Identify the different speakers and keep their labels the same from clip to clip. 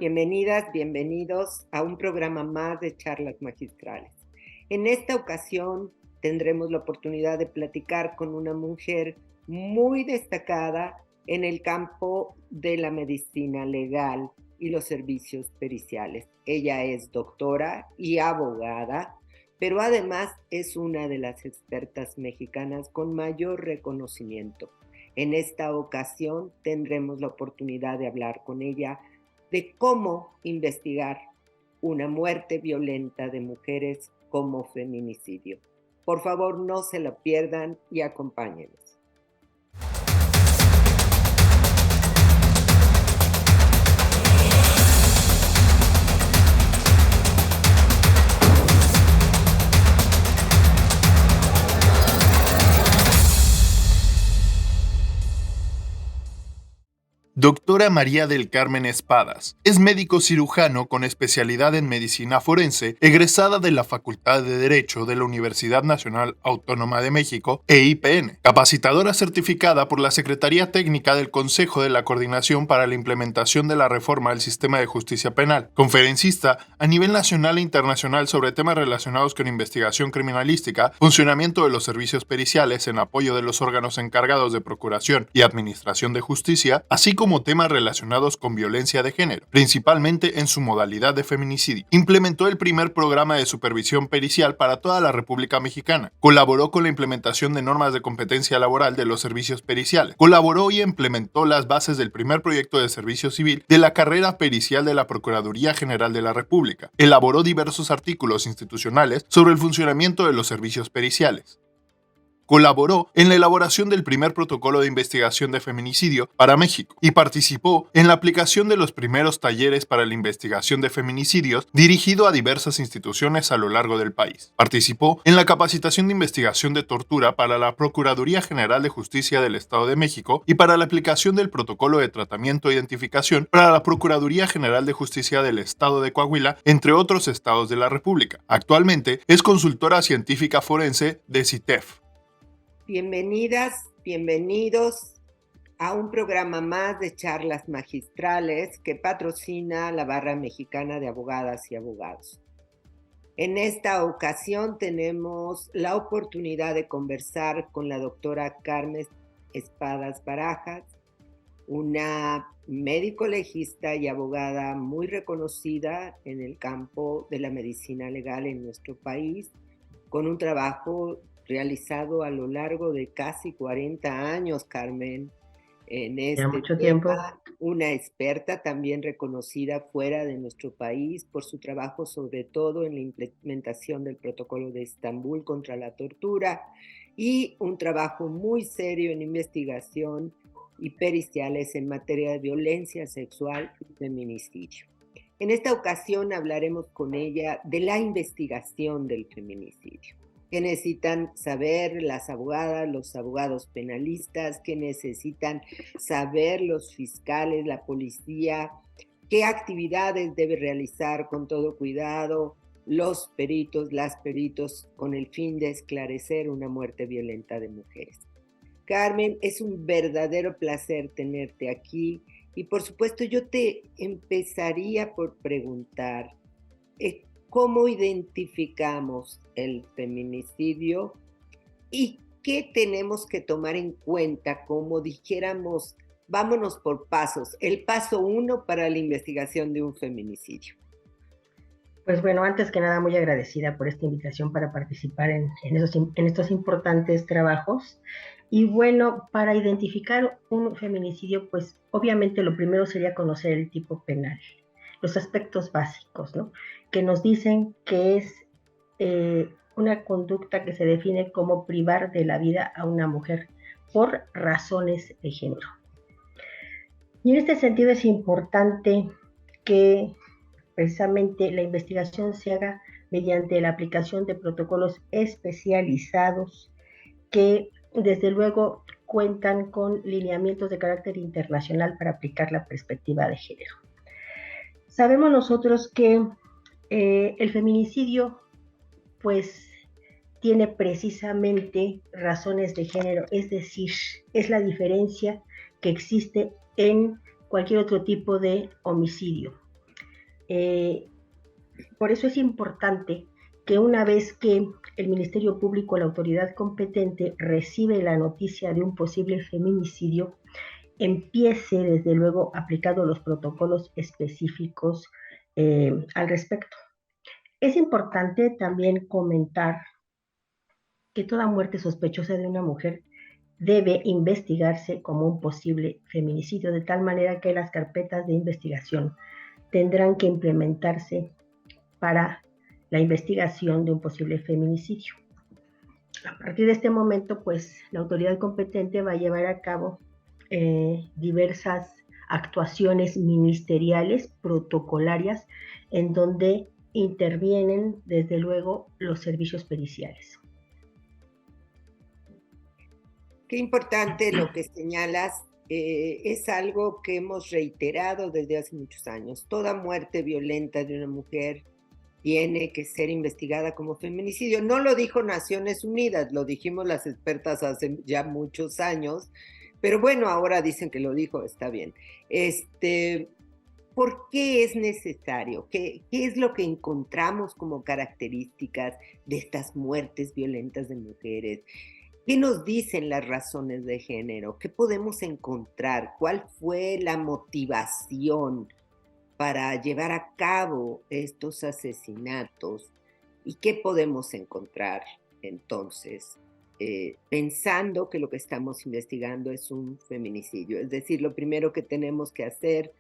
Speaker 1: Bienvenidas, bienvenidos a un programa más de Charlas Magistrales. En esta ocasión tendremos la oportunidad de platicar con una mujer muy destacada en el campo de la medicina legal y los servicios periciales. Ella es doctora y abogada, pero además es una de las expertas mexicanas con mayor reconocimiento. En esta ocasión tendremos la oportunidad de hablar con ella de cómo investigar una muerte violenta de mujeres como feminicidio. Por favor, no se la pierdan y acompáñenos.
Speaker 2: Doctora María del Carmen Espadas. Es médico cirujano con especialidad en medicina forense, egresada de la Facultad de Derecho de la Universidad Nacional Autónoma de México, EIPN, capacitadora certificada por la Secretaría Técnica del Consejo de la Coordinación para la Implementación de la Reforma del Sistema de Justicia Penal, conferencista a nivel nacional e internacional sobre temas relacionados con investigación criminalística, funcionamiento de los servicios periciales en apoyo de los órganos encargados de procuración y administración de justicia, así como temas relacionados con violencia de género, principalmente en su modalidad de feminicidio. Implementó el primer programa de supervisión pericial para toda la República Mexicana. Colaboró con la implementación de normas de competencia laboral de los servicios periciales. Colaboró y implementó las bases del primer proyecto de servicio civil de la carrera pericial de la Procuraduría General de la República. Elaboró diversos artículos institucionales sobre el funcionamiento de los servicios periciales. Colaboró en la elaboración del primer protocolo de investigación de feminicidio para México y participó en la aplicación de los primeros talleres para la investigación de feminicidios dirigido a diversas instituciones a lo largo del país. Participó en la capacitación de investigación de tortura para la Procuraduría General de Justicia del Estado de México y para la aplicación del protocolo de tratamiento e identificación para la Procuraduría General de Justicia del Estado de Coahuila, entre otros estados de la República. Actualmente es consultora científica forense de CITEF.
Speaker 1: Bienvenidas, bienvenidos a un programa más de Charlas Magistrales que patrocina la Barra Mexicana de Abogadas y Abogados. En esta ocasión tenemos la oportunidad de conversar con la doctora Carmen Espadas Barajas, una médico legista y abogada muy reconocida en el campo de la medicina legal en nuestro país, con un trabajo realizado a lo largo de casi 40 años, Carmen, en este
Speaker 3: mucho
Speaker 1: tema,
Speaker 3: tiempo.
Speaker 1: una experta también reconocida fuera de nuestro país por su trabajo, sobre todo en la implementación del Protocolo de Estambul contra la tortura, y un trabajo muy serio en investigación y periciales en materia de violencia sexual y feminicidio. En esta ocasión hablaremos con ella de la investigación del feminicidio. ¿Qué necesitan saber las abogadas, los abogados penalistas? ¿Qué necesitan saber los fiscales, la policía? ¿Qué actividades debe realizar con todo cuidado los peritos, las peritos, con el fin de esclarecer una muerte violenta de mujeres? Carmen, es un verdadero placer tenerte aquí y por supuesto yo te empezaría por preguntar ¿cómo identificamos el feminicidio y qué tenemos que tomar en cuenta? Como dijéramos, vámonos por pasos. El paso 1 para la investigación de un feminicidio.
Speaker 3: Pues bueno, antes que nada muy agradecida por esta invitación para participar en estos importantes trabajos. Y bueno, para identificar un feminicidio, pues obviamente lo primero sería conocer el tipo penal, los aspectos básicos, ¿no? Que nos dicen que es una conducta que se define como privar de la vida a una mujer por razones de género. Y en este sentido es importante que precisamente la investigación se haga mediante la aplicación de protocolos especializados que desde luego cuentan con lineamientos de carácter internacional para aplicar la perspectiva de género. Sabemos nosotros que el feminicidio pues tiene precisamente razones de género, es decir, es la diferencia que existe en cualquier otro tipo de homicidio. Por eso es importante que una vez que el Ministerio Público, la autoridad competente, recibe la noticia de un posible feminicidio, empiece desde luego aplicando los protocolos específicos al respecto. Es importante también comentar que toda muerte sospechosa de una mujer debe investigarse como un posible feminicidio, de tal manera que las carpetas de investigación tendrán que implementarse para la investigación de un posible feminicidio. A partir de este momento, pues la autoridad competente va a llevar a cabo diversas actuaciones ministeriales, protocolarias, en donde intervienen desde luego los servicios periciales.
Speaker 1: Qué importante lo que señalas. Es algo que hemos reiterado desde hace muchos años. Toda muerte violenta de una mujer tiene que ser investigada como feminicidio. No lo dijo Naciones Unidas, lo dijimos las expertas hace ya muchos años, pero bueno, ahora dicen que lo dijo, está bien. ¿Por qué es necesario? ¿Qué es lo que encontramos como características de estas muertes violentas de mujeres? ¿Qué nos dicen las razones de género? ¿Qué podemos encontrar? ¿Cuál fue la motivación para llevar a cabo estos asesinatos? ¿Y qué podemos encontrar entonces, pensando que lo que estamos investigando es un feminicidio? Es decir, lo primero que tenemos que hacer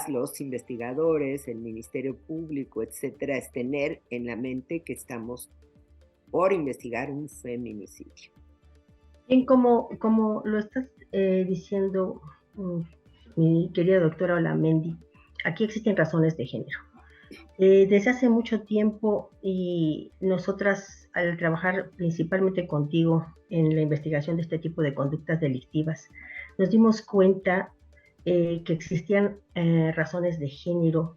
Speaker 1: los investigadores, el Ministerio Público, etcétera, es tener en la mente que estamos por investigar un feminicidio.
Speaker 3: Bien, como lo estás diciendo, mi querida doctora Olamendi, aquí existen razones de género. Desde hace mucho tiempo, y nosotras al trabajar principalmente contigo en la investigación de este tipo de conductas delictivas, nos dimos cuenta que existían razones de género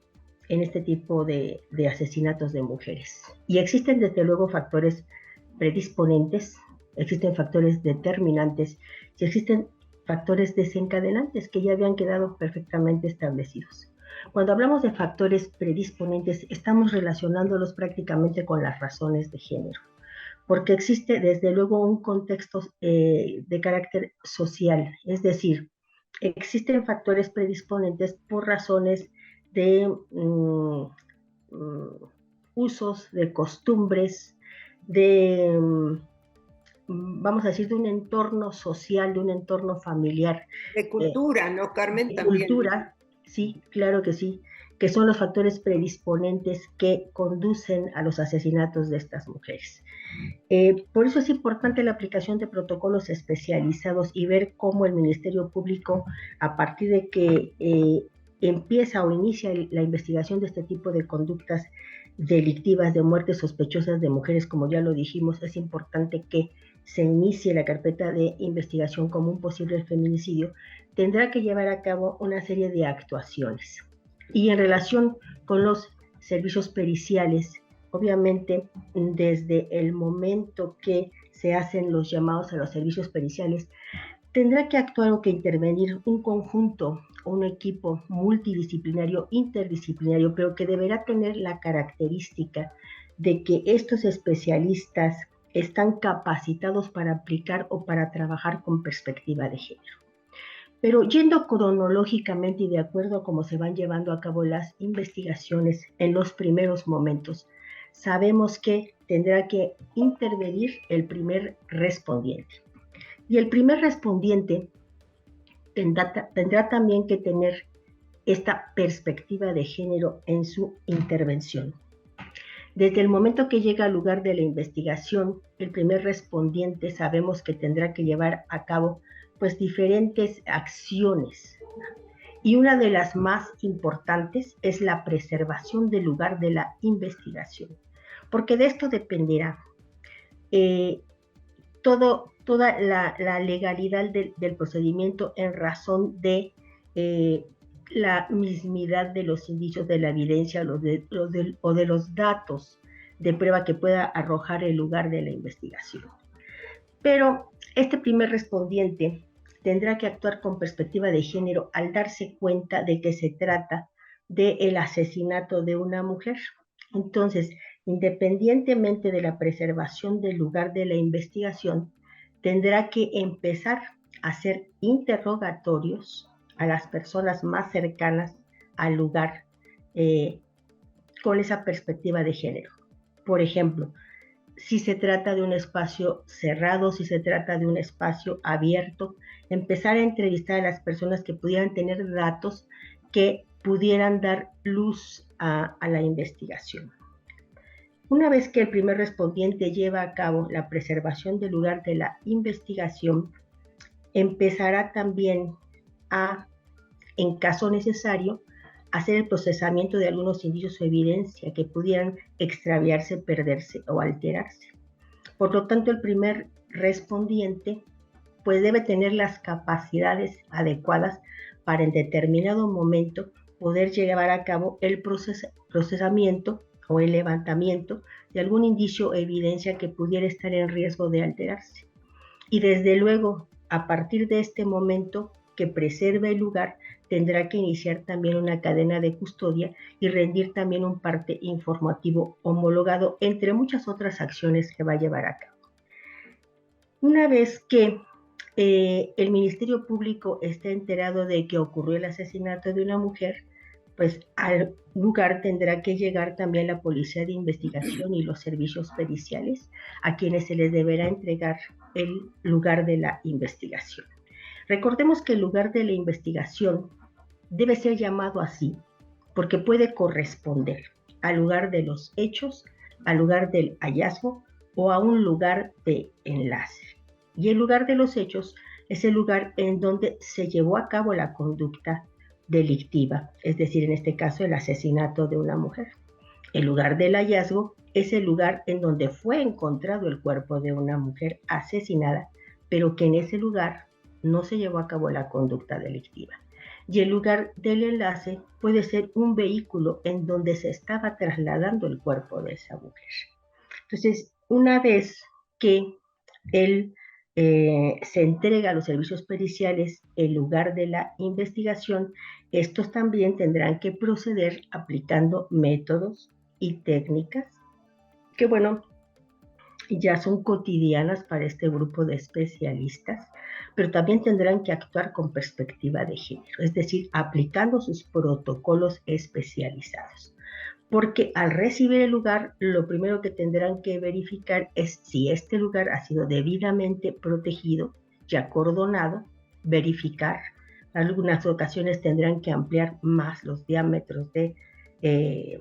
Speaker 3: en este tipo de asesinatos de mujeres. Y existen desde luego factores predisponentes, existen factores determinantes y existen factores desencadenantes que ya habían quedado perfectamente establecidos. Cuando hablamos de factores predisponentes, estamos relacionándolos prácticamente con las razones de género, porque existe desde luego un contexto de carácter social, es decir, existen factores predisponentes por razones de usos, de costumbres, de, vamos a decir, de un entorno social, de un entorno familiar.
Speaker 1: De cultura, ¿no, Carmen?
Speaker 3: De
Speaker 1: También.
Speaker 3: cultura, sí, claro que sí, que son los factores predisponentes que conducen a los asesinatos de estas mujeres. Por eso es importante la aplicación de protocolos especializados y ver cómo el Ministerio Público, a partir de que empieza o inicia la investigación de este tipo de conductas delictivas, de muertes sospechosas de mujeres, como ya lo dijimos, es importante que se inicie la carpeta de investigación como un posible feminicidio, tendrá que llevar a cabo una serie de actuaciones. Y en relación con los servicios periciales, obviamente, desde el momento que se hacen los llamados a los servicios periciales, tendrá que actuar o que intervenir un conjunto, un equipo multidisciplinario, interdisciplinario, pero que deberá tener la característica de que estos especialistas están capacitados para aplicar o para trabajar con perspectiva de género. Pero yendo cronológicamente y de acuerdo a cómo se van llevando a cabo las investigaciones en los primeros momentos, sabemos que tendrá que intervenir el primer respondiente. Y el primer respondiente tendrá también que tener esta perspectiva de género en su intervención. Desde el momento que llega al lugar de la investigación, el primer respondiente sabemos que tendrá que llevar a cabo pues diferentes acciones. Y una de las más importantes es la preservación del lugar de la investigación, porque de esto dependerá toda la legalidad del procedimiento en razón de la mismidad de los indicios de la evidencia o de los datos de prueba que pueda arrojar el lugar de la investigación. Pero este primer respondiente tendrá que actuar con perspectiva de género al darse cuenta de que se trata del asesinato de una mujer. Entonces, independientemente de la preservación del lugar de la investigación, tendrá que empezar a hacer interrogatorios a las personas más cercanas al lugar con esa perspectiva de género. Por ejemplo, si se trata de un espacio cerrado, si se trata de un espacio abierto, empezar a entrevistar a las personas que pudieran tener datos que pudieran dar luz a la investigación. Una vez que el primer respondiente lleva a cabo la preservación del lugar de la investigación, empezará también a, en caso necesario, hacer el procesamiento de algunos indicios o evidencia que pudieran extraviarse, perderse o alterarse. Por lo tanto, el primer respondiente pues debe tener las capacidades adecuadas para en determinado momento poder llevar a cabo el procesamiento o el levantamiento de algún indicio o evidencia que pudiera estar en riesgo de alterarse. Y desde luego, a partir de este momento que preserve el lugar, tendrá que iniciar también una cadena de custodia y rendir también un parte informativo homologado, entre muchas otras acciones que va a llevar a cabo. Una vez que el Ministerio Público esté enterado de que ocurrió el asesinato de una mujer, pues al lugar tendrá que llegar también la Policía de Investigación y los servicios periciales, a quienes se les deberá entregar el lugar de la investigación. Recordemos que el lugar de la investigación debe ser llamado así porque puede corresponder al lugar de los hechos, al lugar del hallazgo o a un lugar de enlace. Y el lugar de los hechos es el lugar en donde se llevó a cabo la conducta delictiva, es decir, en este caso el asesinato de una mujer. El lugar del hallazgo es el lugar en donde fue encontrado el cuerpo de una mujer asesinada, pero que en ese lugar no se llevó a cabo la conducta delictiva. Y el lugar del enlace puede ser un vehículo en donde se estaba trasladando el cuerpo de esa mujer. Entonces, una vez que se entrega a los servicios periciales el lugar de la investigación, estos también tendrán que proceder aplicando métodos y técnicas que, bueno, ya son cotidianas para este grupo de especialistas, pero también tendrán que actuar con perspectiva de género, es decir, aplicando sus protocolos especializados. Porque al recibir el lugar, lo primero que tendrán que verificar es si este lugar ha sido debidamente protegido y acordonado, verificar. En algunas ocasiones tendrán que ampliar más los diámetros de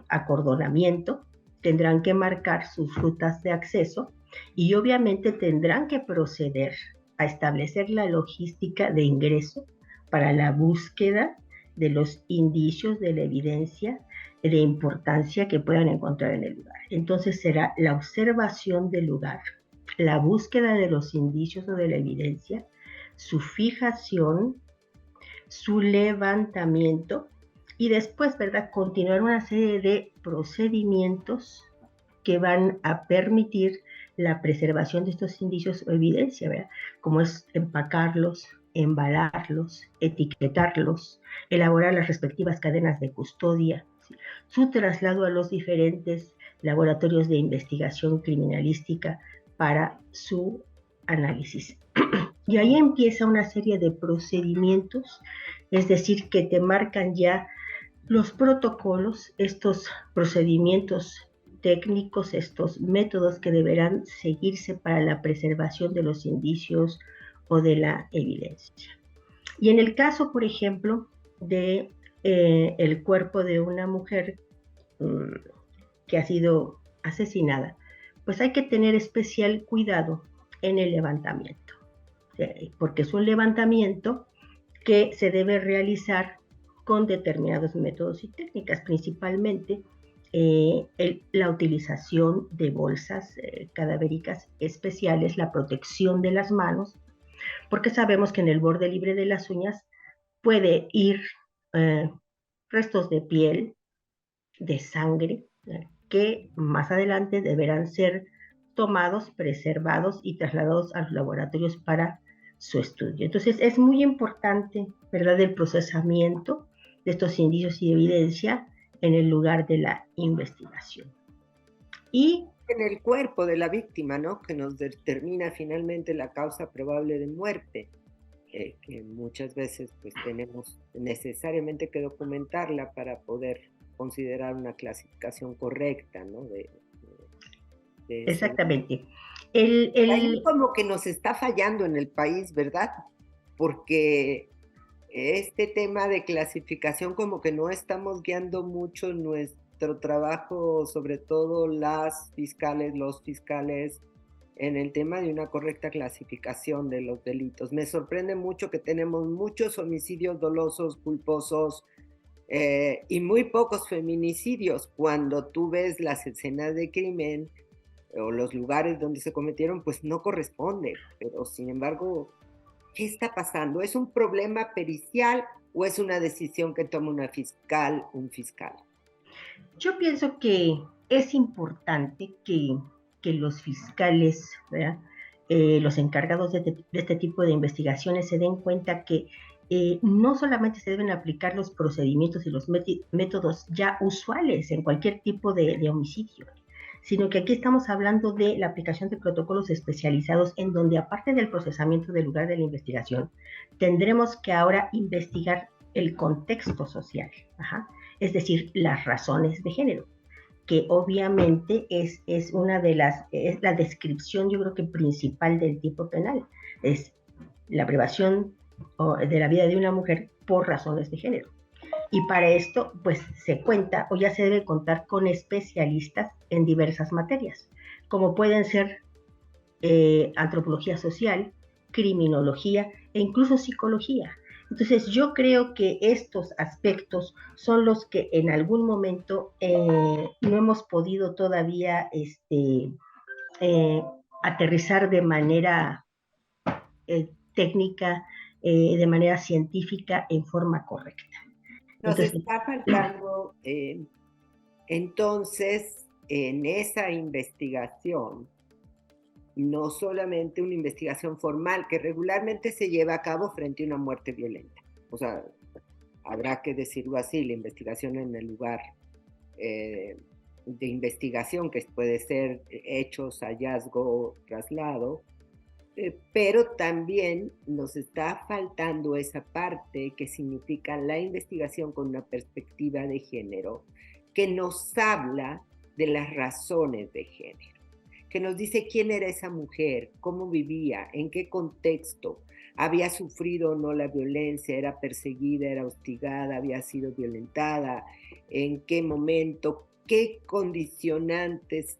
Speaker 3: acordonamiento, tendrán que marcar sus rutas de acceso y obviamente tendrán que proceder a establecer la logística de ingreso para la búsqueda de los indicios de la evidencia de importancia que puedan encontrar en el lugar. Entonces será la observación del lugar, la búsqueda de los indicios o de la evidencia, su fijación, su levantamiento y después, ¿verdad?, continuar una serie de procedimientos que van a permitir la preservación de estos indicios o evidencia, ¿verdad?, como es empacarlos, embalarlos, etiquetarlos, elaborar las respectivas cadenas de custodia, ¿sí?, su traslado a los diferentes laboratorios de investigación criminalística para su análisis. Y ahí empieza una serie de procedimientos, es decir, que te marcan ya los protocolos, estos procedimientos técnicos, estos métodos que deberán seguirse para la preservación de los indicios o de la evidencia. Y en el caso, por ejemplo, de el cuerpo de una mujer que ha sido asesinada, pues hay que tener especial cuidado en el levantamiento, porque es un levantamiento que se debe realizar con determinados métodos y técnicas, principalmente la utilización de bolsas cadavéricas especiales, la protección de las manos, porque sabemos que en el borde libre de las uñas puede ir restos de piel, de sangre, que más adelante deberán ser tomados, preservados y trasladados a los laboratorios para su estudio. Entonces es muy importante, ¿verdad?, el procesamiento de estos indicios y evidencia en el lugar de la investigación.
Speaker 1: Y en el cuerpo de la víctima, ¿no? Que nos determina finalmente la causa probable de muerte, que muchas veces pues tenemos necesariamente que documentarla para poder considerar una clasificación correcta, ¿no?
Speaker 3: Exactamente.
Speaker 1: Ahí como que nos está fallando en el país, ¿verdad? Porque este tema de clasificación como que no estamos guiando mucho nuestro trabajo, sobre todo las fiscales, los fiscales, en el tema de una correcta clasificación de los delitos. Me sorprende mucho que tenemos muchos homicidios dolosos, culposos, y muy pocos feminicidios. Cuando tú ves las escenas de crimen o los lugares donde se cometieron, pues no corresponde. Pero sin embargo, ¿qué está pasando? ¿Es un problema pericial o es una decisión que toma un fiscal?
Speaker 3: Yo pienso que es importante que los fiscales, los encargados de este tipo de investigaciones se den cuenta que no solamente se deben aplicar los procedimientos y los métodos ya usuales en cualquier tipo de homicidio, sino que aquí estamos hablando de la aplicación de protocolos especializados en donde, aparte del procesamiento del lugar de la investigación, tendremos que ahora investigar el contexto social, es decir, las razones de género, que obviamente es una de es la descripción, yo creo que principal del tipo penal, es la privación de la vida de una mujer por razones de género. Y para esto, pues se cuenta o ya se debe contar con especialistas en diversas materias, como pueden ser antropología social, criminología e incluso psicología. Entonces yo creo que estos aspectos son los que en algún momento no hemos podido todavía aterrizar de manera técnica, de manera científica, en forma correcta.
Speaker 1: Nos está faltando, entonces, en esa investigación, no solamente una investigación formal que regularmente se lleva a cabo frente a una muerte violenta. O sea, habrá que decirlo así, la investigación en el lugar de investigación, que puede ser hechos, hallazgo, traslado, pero también nos está faltando esa parte que significa la investigación con una perspectiva de género, que nos habla de las razones de género, que nos dice quién era esa mujer, cómo vivía, en qué contexto, había sufrido o no la violencia, era perseguida, era hostigada, había sido violentada, en qué momento, qué condicionantes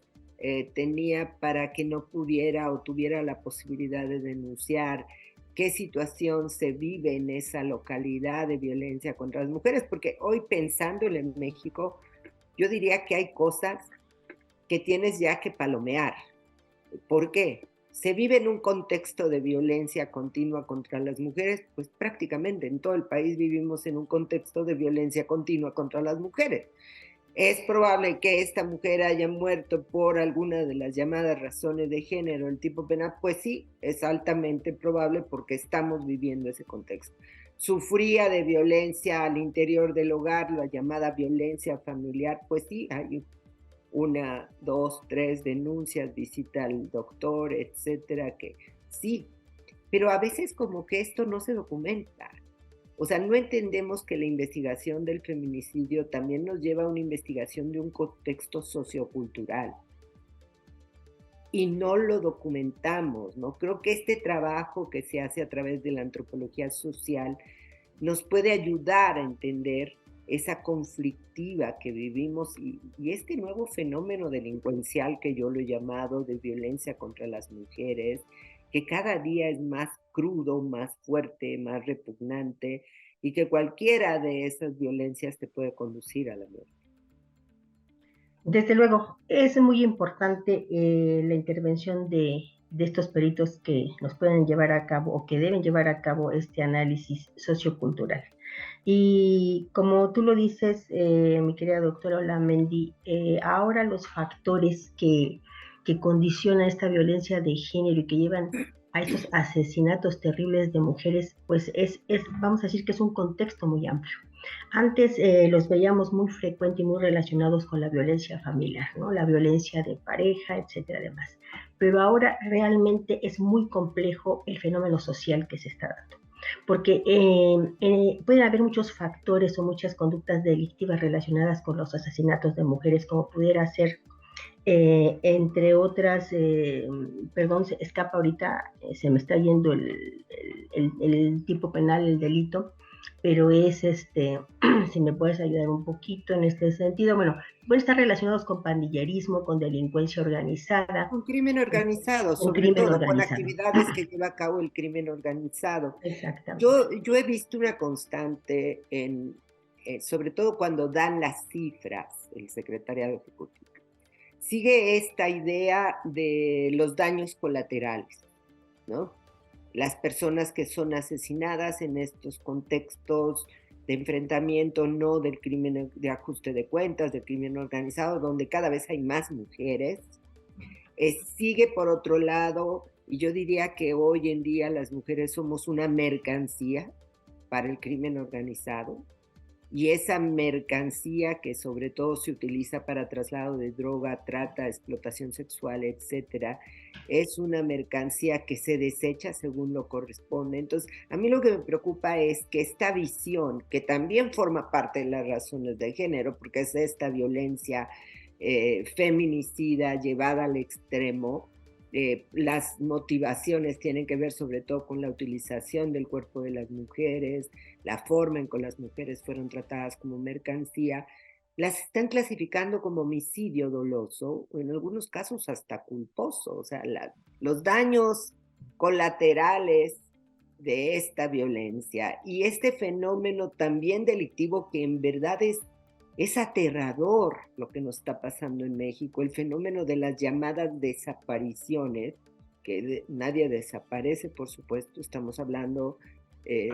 Speaker 1: tenía para que no pudiera o tuviera la posibilidad de denunciar, qué situación se vive en esa localidad de violencia contra las mujeres, porque hoy pensándolo en México, yo diría que hay cosas que tienes ya que palomear. ¿Por qué? Se vive en un contexto de violencia continua contra las mujeres, pues prácticamente en todo el país vivimos en un contexto de violencia continua contra las mujeres. ¿Es probable que esta mujer haya muerto por alguna de las llamadas razones de género, el tipo penal? Pues sí, es altamente probable porque estamos viviendo ese contexto. ¿Sufría de violencia al interior del hogar, la llamada violencia familiar? Pues sí, hay 1, 2, 3 denuncias, visita al doctor, etcétera, que sí, pero a veces como que esto no se documenta. O sea, no entendemos que la investigación del feminicidio también nos lleva a una investigación de un contexto sociocultural. Y no lo documentamos, ¿no? Creo que este trabajo que se hace a través de la antropología social nos puede ayudar a entender esa conflictiva que vivimos y este nuevo fenómeno delincuencial que yo lo he llamado de violencia contra las mujeres, que cada día es más crudo, más fuerte, más repugnante y que cualquiera de esas violencias te puede conducir a la muerte.
Speaker 3: Desde luego, es muy importante la intervención de estos peritos que nos pueden llevar a cabo o que deben llevar a cabo este análisis sociocultural. Y como tú lo dices, mi querida doctora Olamendi, ahora los factores que condicionan esta violencia de género y que llevan a estos asesinatos terribles de mujeres, pues vamos a decir que es un contexto muy amplio. Antes los veíamos muy frecuente y muy relacionados con la violencia familiar, ¿no? La violencia de pareja, etcétera, demás. Pero ahora realmente es muy complejo el fenómeno social que se está dando, porque pueden haber muchos factores o muchas conductas delictivas relacionadas con los asesinatos de mujeres, como pudiera ser, entre otras, perdón, se escapa ahorita, se me está yendo el tipo penal, el delito, pero es si me puedes ayudar un poquito en este sentido, bueno, pueden estar relacionados con pandillerismo, con delincuencia organizada.
Speaker 1: Un crimen organizado,
Speaker 3: Un
Speaker 1: sobre
Speaker 3: crimen
Speaker 1: todo con
Speaker 3: organizado.
Speaker 1: actividades que lleva a cabo el crimen organizado.
Speaker 3: Exactamente.
Speaker 1: Yo he visto una constante sobre todo cuando dan las cifras, el secretariado ejecutivo. Sigue esta idea de los daños colaterales, ¿no? Las personas que son asesinadas en estos contextos de enfrentamiento, no del crimen de ajuste de cuentas, del crimen organizado, donde cada vez hay más mujeres. Sigue por otro lado, y yo diría que hoy en día las mujeres somos una mercancía para el crimen organizado, y esa mercancía que sobre todo se utiliza para traslado de droga, trata, explotación sexual, etcétera, es una mercancía que se desecha según lo corresponde. Entonces, a mí lo que me preocupa es que esta visión, que también forma parte de las razones de género, porque es esta violencia feminicida llevada al extremo, las motivaciones tienen que ver sobre todo con la utilización del cuerpo de las mujeres, la forma en que las mujeres fueron tratadas como mercancía, las están clasificando como homicidio doloso, o en algunos casos hasta culposo. O sea, los daños colaterales de esta violencia y este fenómeno también delictivo que en verdad es aterrador lo que nos está pasando en México, el fenómeno de las llamadas desapariciones, que nadie desaparece, por supuesto, estamos hablando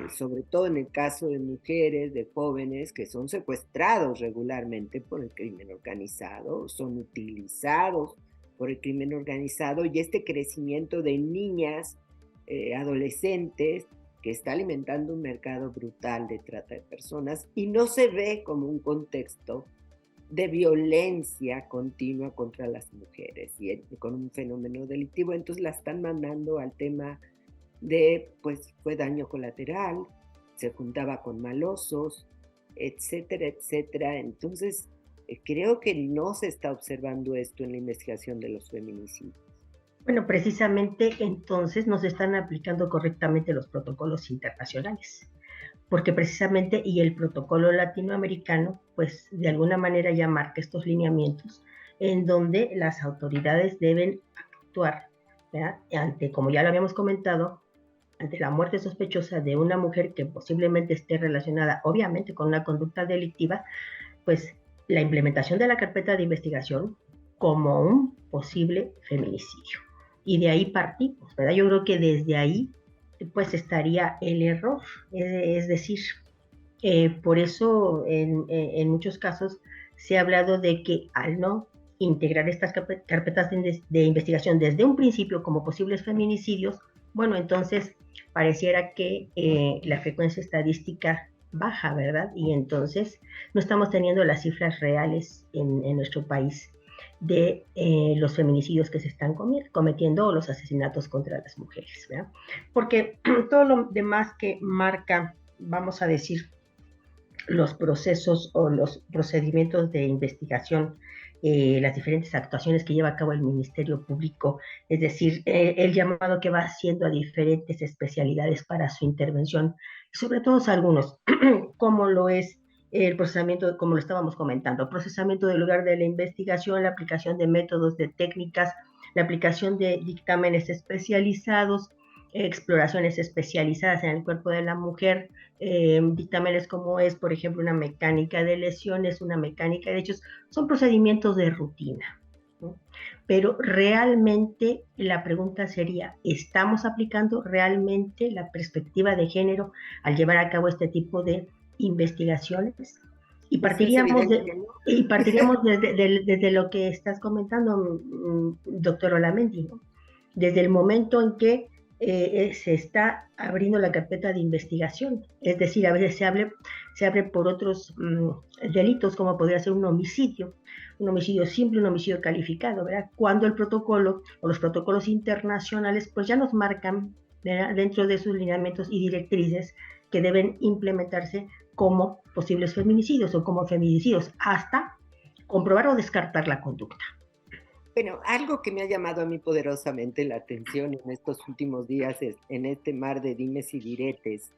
Speaker 1: sobre todo en el caso de mujeres, de jóvenes que son secuestrados regularmente por el crimen organizado, son utilizados por el crimen organizado, y este crecimiento de niñas, adolescentes, que está alimentando un mercado brutal de trata de personas y no se ve como un contexto de violencia continua contra las mujeres y con un fenómeno delictivo. Entonces la están mandando al tema de, pues, fue daño colateral, se juntaba con malosos, etcétera, etcétera. Entonces, creo que no se está observando esto en la investigación de los feminicidios.
Speaker 3: Bueno, precisamente entonces no se están aplicando correctamente los protocolos internacionales, porque precisamente, y el protocolo latinoamericano, pues de alguna manera ya marca estos lineamientos en donde las autoridades deben actuar, ¿verdad? Ante, como ya lo habíamos comentado, ante la muerte sospechosa de una mujer que posiblemente esté relacionada, obviamente, con una conducta delictiva, pues la implementación de la carpeta de investigación como un posible feminicidio. Y de ahí partimos, ¿verdad? Yo creo que desde ahí, pues estaría el error. Es decir, por eso en muchos casos se ha hablado de que al no integrar estas carpetas de investigación desde un principio como posibles feminicidios, bueno, entonces pareciera que la frecuencia estadística baja, ¿verdad? Y entonces no estamos teniendo las cifras reales en nuestro país de los feminicidios que se están cometiendo o los asesinatos contra las mujeres, ¿verdad? Porque todo lo demás que marca, vamos a decir, los procesos o los procedimientos de investigación, las diferentes actuaciones que lleva a cabo el Ministerio Público, es decir, el llamado que va haciendo a diferentes especialidades para su intervención, sobre todo algunos, como lo es el procesamiento, como lo estábamos comentando, procesamiento del lugar de la investigación, la aplicación de métodos, de técnicas, la aplicación de dictámenes especializados, exploraciones especializadas en el cuerpo de la mujer, dictámenes como es, por ejemplo, una mecánica de lesiones, una mecánica de hechos, son procedimientos de rutina, ¿no? Pero realmente la pregunta sería, ¿estamos aplicando realmente la perspectiva de género al llevar a cabo este tipo de investigaciones? Y partiríamos, desde lo que estás comentando, doctor Olamendi, ¿no? Desde el momento en que se está abriendo la carpeta de investigación, es decir, a veces se abre por otros delitos, como podría ser un homicidio simple, un homicidio calificado, ¿verdad? Cuando el protocolo o los protocolos internacionales pues ya nos marcan, ¿verdad?, dentro de sus lineamientos y directrices que deben implementarse como posibles feminicidios o como feminicidios, hasta comprobar o descartar la conducta.
Speaker 1: Bueno, algo que me ha llamado a mí poderosamente la atención en estos últimos días es en este mar de dimes y diretes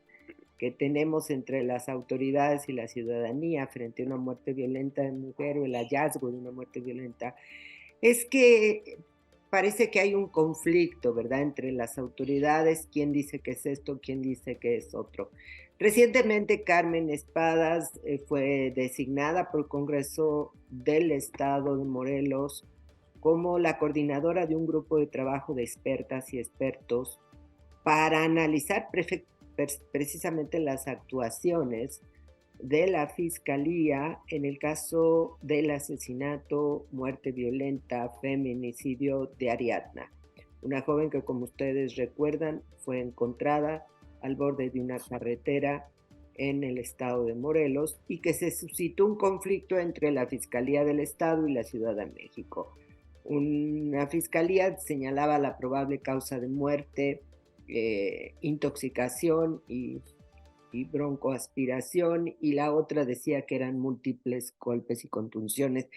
Speaker 1: que tenemos entre las autoridades y la ciudadanía frente a una muerte violenta de mujer o el hallazgo de una muerte violenta, es que parece que hay un conflicto, ¿verdad?, entre las autoridades, quién dice que es esto, quién dice que es otro. Recientemente Carmen Espadas fue designada por el Congreso del Estado de Morelos como la coordinadora de un grupo de trabajo de expertas y expertos para analizar precisamente las actuaciones de la Fiscalía en el caso del asesinato, muerte violenta, feminicidio de Ariadna, una joven que, como ustedes recuerdan, fue encontrada al borde de una carretera en el estado de Morelos y que se suscitó un conflicto entre la Fiscalía del Estado y la Ciudad de México. Una fiscalía señalaba la probable causa de muerte, intoxicación y broncoaspiración, y la otra decía que eran múltiples golpes y contusiones.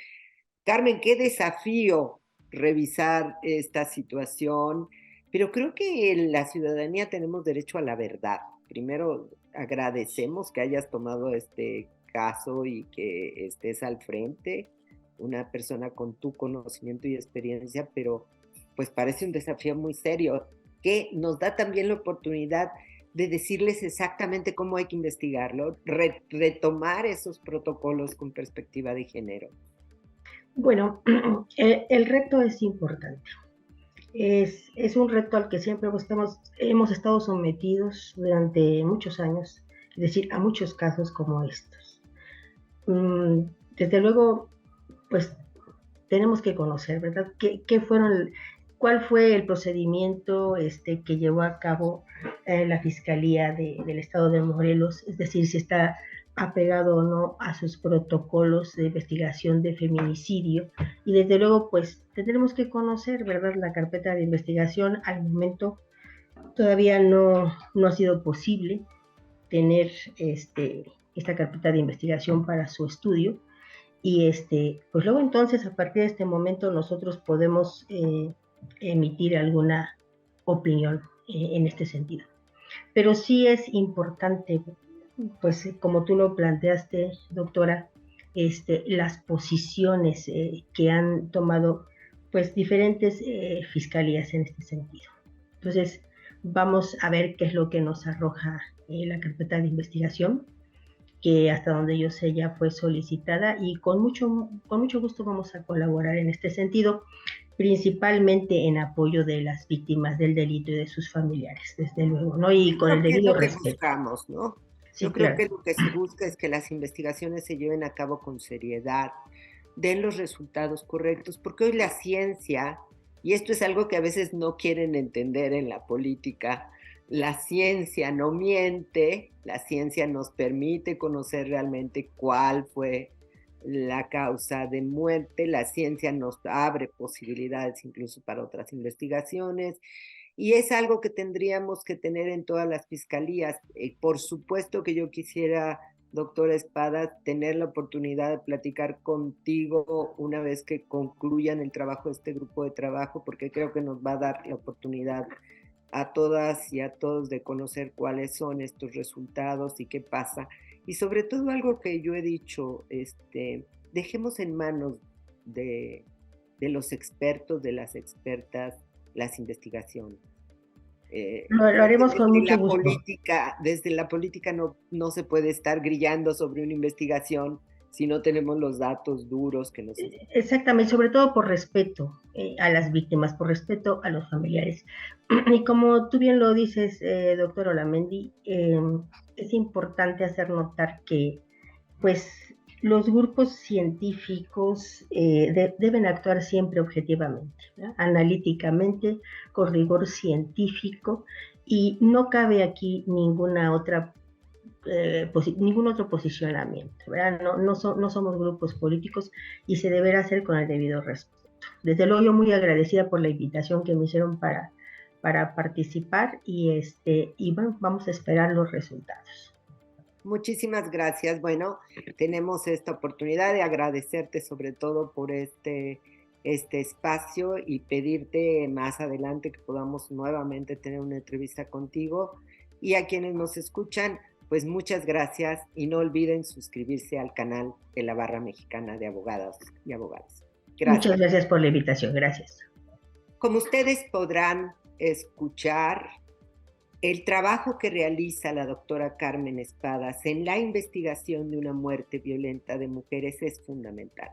Speaker 1: Carmen, qué desafío revisar esta situación, pero creo que en la ciudadanía tenemos derecho a la verdad. Primero, agradecemos que hayas tomado este caso y que estés al frente, una persona con tu conocimiento y experiencia, pero pues parece un desafío muy serio, que nos da también la oportunidad de decirles exactamente cómo hay que investigarlo, retomar esos protocolos con perspectiva de género.
Speaker 3: Bueno, el reto es importante. Es un reto al que siempre hemos estado sometidos durante muchos años, es decir, a muchos casos como estos. Desde luego, pues tenemos que conocer, ¿verdad? ¿Cuál fue el procedimiento que llevó a cabo la Fiscalía del Estado de Morelos? Es decir, si está apegado o no a sus protocolos de investigación de feminicidio. Y desde luego, pues tendremos que conocer, ¿verdad?, la carpeta de investigación. Al momento todavía no ha sido posible tener esta carpeta de investigación para su estudio. Y pues luego entonces, a partir de este momento, nosotros podemos emitir alguna opinión en este sentido. Pero sí es importante, pues como tú lo planteaste, doctora, las posiciones que han tomado pues diferentes fiscalías en este sentido. Entonces, vamos a ver qué es lo que nos arroja la carpeta de investigación, que hasta donde yo sé ya fue solicitada, y con mucho gusto vamos a colaborar en este sentido, principalmente en apoyo de las víctimas del delito y de sus familiares, desde luego, ¿no? Y con el debido respeto.
Speaker 1: Buscamos, ¿no?
Speaker 3: Sí,
Speaker 1: yo
Speaker 3: claro.
Speaker 1: creo que lo que se busca es que las investigaciones se lleven a cabo con seriedad, den los resultados correctos, porque hoy la ciencia, y esto es algo que a veces no quieren entender en la política, la ciencia no miente, la ciencia nos permite conocer realmente cuál fue la causa de muerte, la ciencia nos abre posibilidades incluso para otras investigaciones, y es algo que tendríamos que tener en todas las fiscalías. Por supuesto que yo quisiera, doctora Espada, tener la oportunidad de platicar contigo una vez que concluyan el trabajo de este grupo de trabajo, porque creo que nos va a dar la oportunidad a todas y a todos de conocer cuáles son estos resultados y qué pasa. Y sobre todo algo que yo he dicho, dejemos en manos de los expertos, de las expertas, las investigaciones.
Speaker 3: Lo haremos con mucho gusto.
Speaker 1: Desde la política no se puede estar grillando sobre una investigación si no tenemos los datos duros que nos...
Speaker 3: Exactamente, sobre todo por respeto a las víctimas, por respeto a los familiares. Y como tú bien lo dices, doctor Olamendi, es importante hacer notar que pues los grupos científicos deben actuar siempre objetivamente, ¿verdad? Analíticamente, con rigor científico, y no cabe aquí ningún otro posicionamiento, ¿verdad? No somos grupos políticos y se deberá hacer con el debido respeto. Desde luego, yo muy agradecida por la invitación que me hicieron para participar y bueno, vamos a esperar los resultados.
Speaker 1: Muchísimas gracias. Bueno, tenemos esta oportunidad de agradecerte sobre todo por este espacio y pedirte más adelante que podamos nuevamente tener una entrevista contigo. Y a quienes nos escuchan, pues muchas gracias y no olviden suscribirse al canal de la Barra Mexicana de Abogadas y Abogados. Gracias.
Speaker 3: Muchas gracias por la invitación. Gracias.
Speaker 1: Como ustedes podrán escuchar, el trabajo que realiza la doctora Carmen Espadas en la investigación de una muerte violenta de mujeres es fundamental.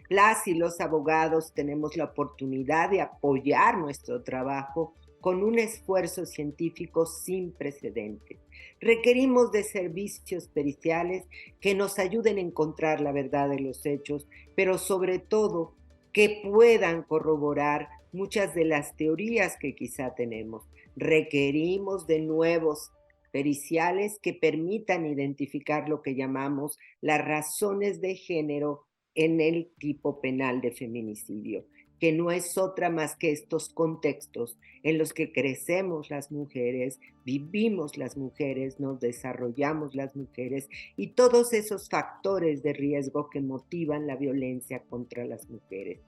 Speaker 1: Las y los abogados tenemos la oportunidad de apoyar nuestro trabajo con un esfuerzo científico sin precedentes. Requerimos de servicios periciales que nos ayuden a encontrar la verdad de los hechos, pero sobre todo que puedan corroborar muchas de las teorías que quizá tenemos. Requerimos de nuevos periciales que permitan identificar lo que llamamos las razones de género en el tipo penal de feminicidio, que no es otra más que estos contextos en los que crecemos las mujeres, vivimos las mujeres, nos desarrollamos las mujeres y todos esos factores de riesgo que motivan la violencia contra las mujeres.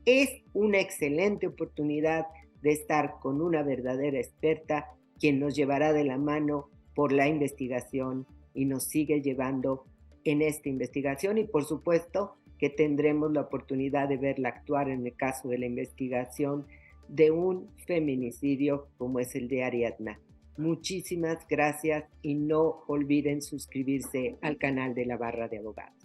Speaker 1: Es una excelente oportunidad de estar con una verdadera experta, quien nos llevará de la mano por la investigación y nos sigue llevando en esta investigación, y por supuesto que tendremos la oportunidad de verla actuar en el caso de la investigación de un feminicidio como es el de Ariadna. Muchísimas gracias y no olviden suscribirse al canal de la Barra de Abogados.